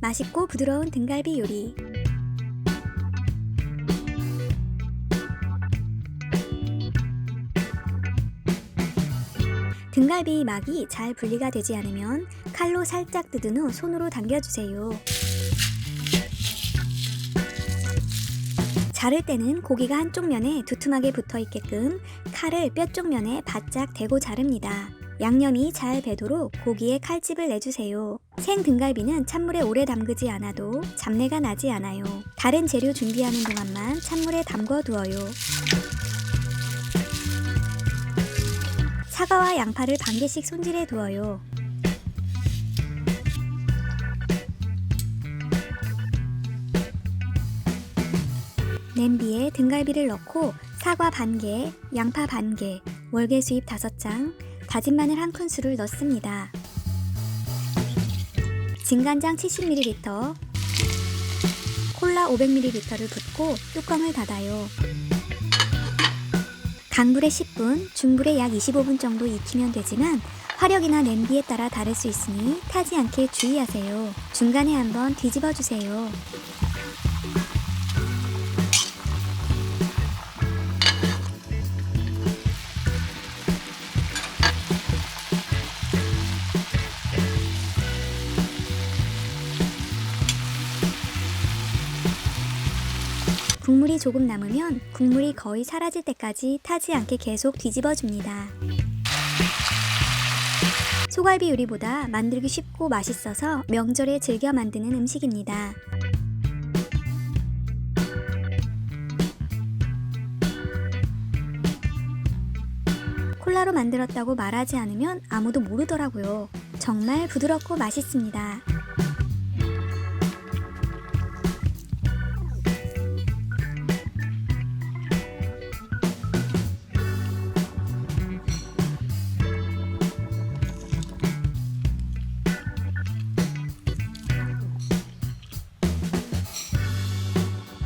맛있고 부드러운 등갈비 요리. 등갈비 막이 잘 분리가 되지 않으면 칼로 살짝 뜯은 후 손으로 당겨주세요. 자를 때는 고기가 한쪽 면에 두툼하게 붙어 있게끔 칼을 뼈 쪽 면에 바짝 대고 자릅니다. 양념이 잘 배도록 고기에 칼집을 내주세요. 생 등갈비는 찬물에 오래 담그지 않아도 잡내가 나지 않아요. 다른 재료 준비하는 동안만 찬물에 담궈 두어요. 사과와 양파를 반 개씩 손질해 두어요. 냄비에 등갈비를 넣고 사과 반 개, 양파 반 개, 월계수잎 5장, 다진 마늘 1큰술을 넣습니다. 진간장 70ml, 콜라 500ml를 붓고 뚜껑을 닫아요. 강불에 10분, 중불에 약 25분 정도 익히면 되지만 화력이나 냄비에 따라 다를 수 있으니 타지 않게 주의하세요. 중간에 한번 뒤집어 주세요. 국물이 조금 남으면 국물이 거의 사라질 때까지 타지 않게 계속 뒤집어 줍니다. 소갈비 요리보다 만들기 쉽고 맛있어서 명절에 즐겨 만드는 음식입니다. 콜라로 만들었다고 말하지 않으면 아무도 모르더라고요. 정말 부드럽고 맛있습니다.